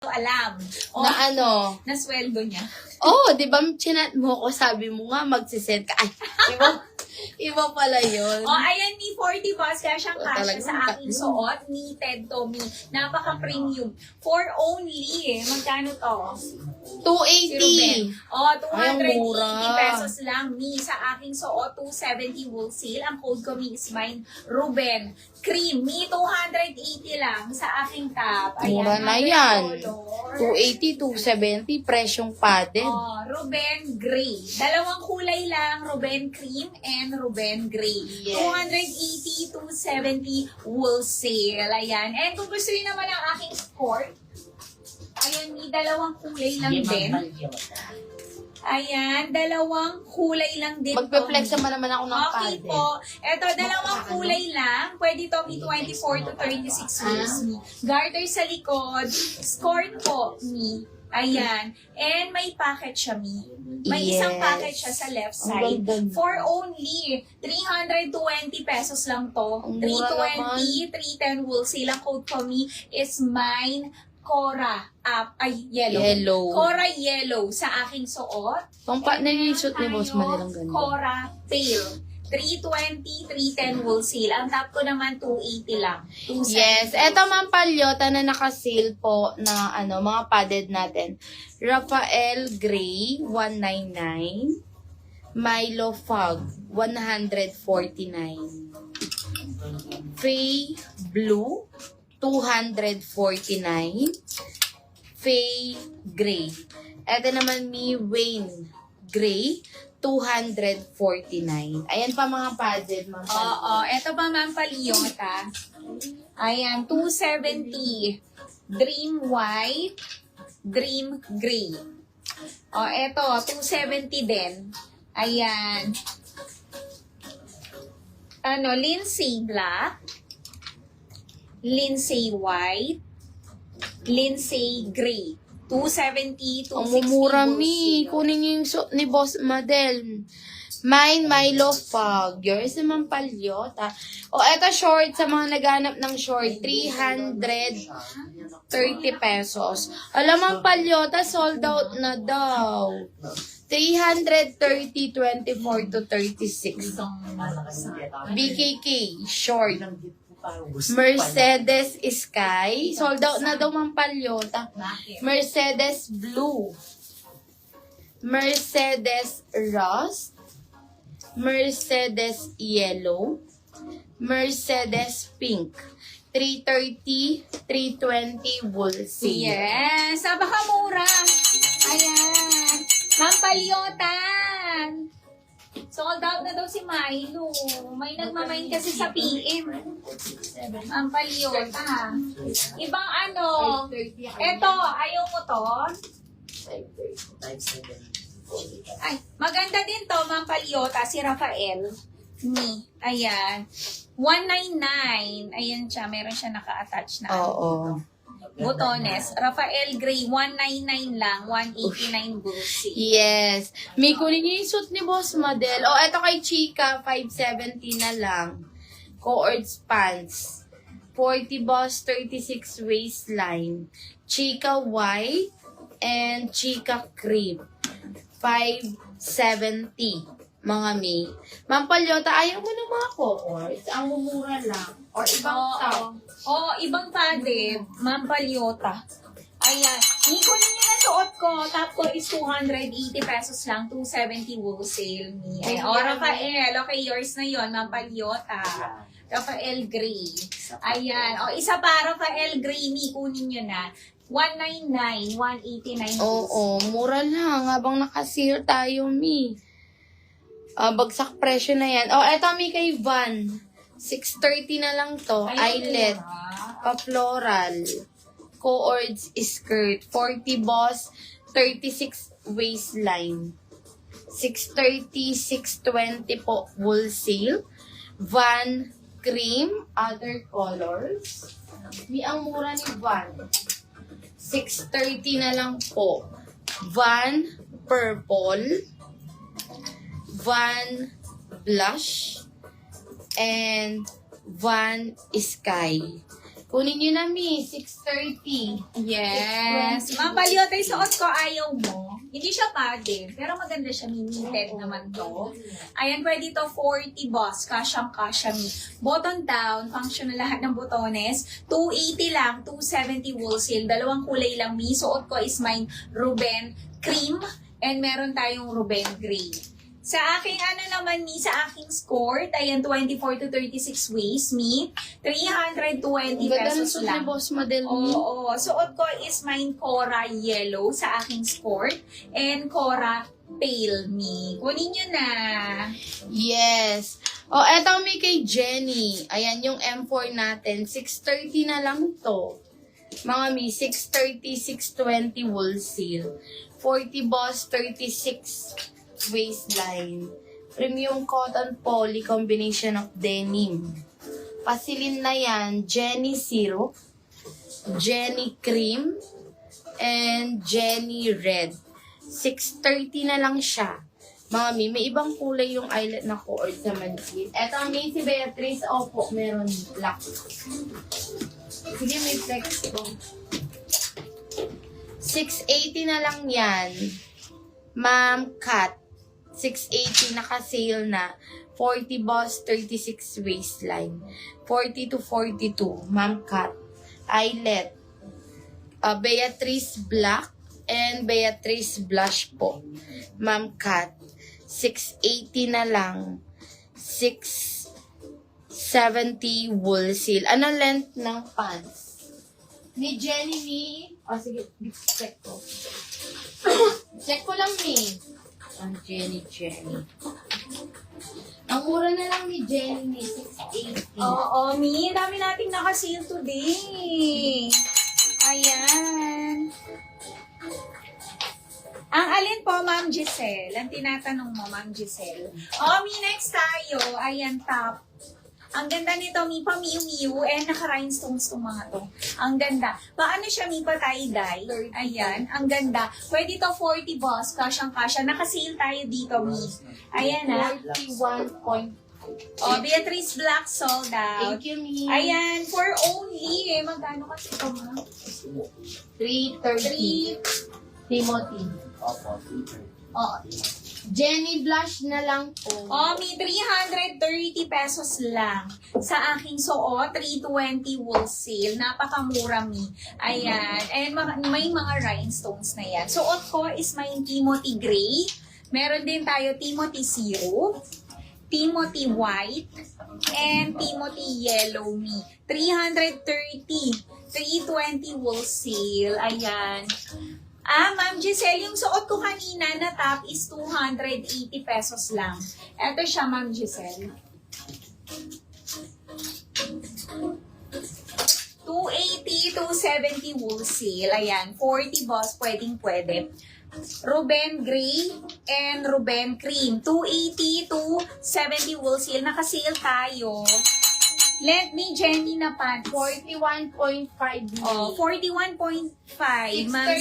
ko alam. O, Na ano? na sweldo niya. Oh, di ba chinat mo ko, sabi mo nga, magsisend ka. Ay, iba pala yun. O, ayan ni 40 boss, kaya siyang kasya Talagang sa aking suot ni Ted Tommy. Napaka-premium. For only, magkano to? Si 280. Ruben. O, Ay, ang 280 mura. pesos lang mi sa aking suot, 270 wholesale. Ang code ko mi is mine, Ruben. Cream, mi 280 lang sa aking top. Ayan, Mura na other yan. color. 280, 270, presyong padded. Oh, Ruben Gray. Dalawang kulay lang, Ruben Cream and Ruben Gray. Yes. 280, 270 wholesale. Ayan. And kung gusto niyo naman ang aking skirt, ayan, may dalawang kulay lang din. Ayan, dalawang kulay lang din. Magpe-flex naman ako ng Okay padded. po. Ito, dalawang kulay lang. Pwede to mi 24 to 36 weeks mi. Garter sa likod. Skirt po mi. Ayan. And may packet siya mi. May isang Yes. packet siya sa left Ang side. ganda. For only 320 pesos lang to. Ang mura 320, 310 wholesale. Ang code ko mi is mine. Cora, yellow. Yellow. Cora yellow sa aking suot. Kung pa nilisuot ni Boss Manilang ganun. Cora pale. 320, 310 wholesale. Ang top ko naman 280 lang. 270. Yes, eto mga palyota na naka-sale po na mga padded natin. Raphael Gray, 199. Milo Fog, 149. Faye Blue, 249. Faye Gray. Eto naman mi Wayne Gray, 249. Ayan pa mga padded, mga Oo. Ito pa ma'am Paliota. Ayan, 270. Dream White. Dream Gray. O, eto, 270 din. Ayan. Lindsay Black. Lindsay White. Lindsay Gray. 270, 260. Ang mumura mi. wholesale. Kunin niyo yung suot ni Boss Madel. Mine, Milo Fog. Yours naman palyota. O, eto short sa mga naghanap ng short. 330 pesos. Alam ang palyota, sold out na daw. 330, 24 to 36. BKK, short. Mercedes Sky. Sold out na daw ang palyota. Mercedes Blue. Mercedes Rust. Mercedes Yellow. Mercedes Pink. 330, 320 wholesale. Yes, napakamura. Ayan. Ma'am Palyotan. Sold out na daw si Milo. May nagmamain kasi sa PM. Ma'am Palyota. Ibang Eto, ayaw mo to? Ay, maganda din to, Ma'am Palyota. Si Rafael. Ayan. 199. Ayan siya. Meron siya naka-attach na. Oo. Botones. Rafael Gray, 199 lang. 189 bullshit. Yes. May kunin niyo yung suit ni Boss Model. O, eto kay Chika, 570 na lang. Coords pants. 40 boss, 36 waistline. Chika white and Chika cream. 570. Mga mi. Ma'am Palyota, ayaw mo ng mga coords. Ang mumura lang. Or ibang top. Oo, ibang padded. Ma'am Palyota. Ayan. Kunin niyo na suot ko. Top ko is 280 pesos lang. 270 wholesale me. Ayan. O, Rafael. Okay, yours na yon, Ma'am Palyota. Rafael Gray. Ayan. O, isa pa, Rafael Gray me. Kunin niyo na. 199, 189 Oo, mura lang. Habang nakasale tayo, mi. Bagsak presyo na yan. Oh, eto mi kay Van. 630 na lang to. Eyelet. Pa-floral. Coords skirt. 40 boss. 36 waistline. 630, 620 po wholesale. Van cream. Other colors. Mi ang mura ni Van. 630 na lang po. Van purple. Van blush, and Van sky. Kunin nyo na, Mi. 630. Yes. Ma'am Palyota, yung suot ko, ayaw mo. Hindi siya padded, pero maganda siya. Knitted naman to. Ayan, pwede to 40 boss. Kasyang-kasya, Mi. Button down, function na lahat ng botones. 280 lang, 270 wholesale. Dalawang kulay lang, Mi. Suot ko is mine Ruben Cream. And meron tayong Ruben Gray. Sa aking naman, Mi, sa aking skirt, ayan, 24 to 36 waist, Mi. 320 Ganda ng pesos suit ni lang. Boss Model, Mi. Oo. Suot ko is mine Cora Yellow sa aking skirt and Cora Pale, Mi. Kunin nyo na. Yes. O, eto Mi kay Jenny. Ayan yung M4 natin. 630 na lang to. Mga Mi, 630, 620 wholesale. 40 boss, 36 waistline. Premium cotton poly combination of denim. Pasilin na yan, Jenny Syrup, Jenny Cream, and Jenny Red. 630 na lang siya. Mga Mi, may ibang kulay yung eyelet na cord sa mansit. Eto Mi, si Beatrice, opo, meron black. Sige, may flex ko. 680 na lang yan. Ma'am Kat. 680 naka-sale na. 40 boss, 36 waistline. 40 to 42. Ma'am Kat. Eyelet. Beatrice Black and Beatrice Blush po. Ma'am Kat. 680 na lang. 670 wholesale. Ano length ng pants? Ni Jenny, ni... O, sige. Check ko. Check ko lang, ni. Ang Jenny. Ang mura na lang ni Jenny, ni 680. Oo, Mi. Dami nating naka-sale today. Ayan. Ang alin po, Ma'am Giselle? Ang tinatanong mo, Ma'am Giselle. Mi, next tayo. Ayan, top. Ang ganda nito, Mi, pa Miu and naka-rhinestones tong mga to. Ang ganda. Paano siya, Mi, pa tie-dye? Ayan, ang ganda. Pwede to 40 boss, kasyang-kasya. Naka-sale tayo dito, Mi. Ayan, 41.5. Beatrice Black sold out. Thank you, Mi. Ayan, for only, magkano kasi ito, Ma? 330. Timothy. Jenny Blush na lang po. Mi, 330 pesos lang. Sa aking suot, 320 wholesale. Napakamura, Mi. Ayan. And may mga rhinestones na yan. Suot ko is may Timothy Gray. Meron din tayo Timothy Syrup, Timothy White, and Timothy Yellow, Mi. 330. 320 wholesale. Ayan. Ma'am Giselle, yung suot ko kanina na top is 280 pesos lang. Ito siya, Ma'am Giselle. 280, 270 wholesale. Ayan, 40 boss, pwede. Ruben Gray and Ruben Cream. 280, 270 wholesale. Naka-sale tayo. Let me, Jenny na pants. 41.5. 41.5. Ma'am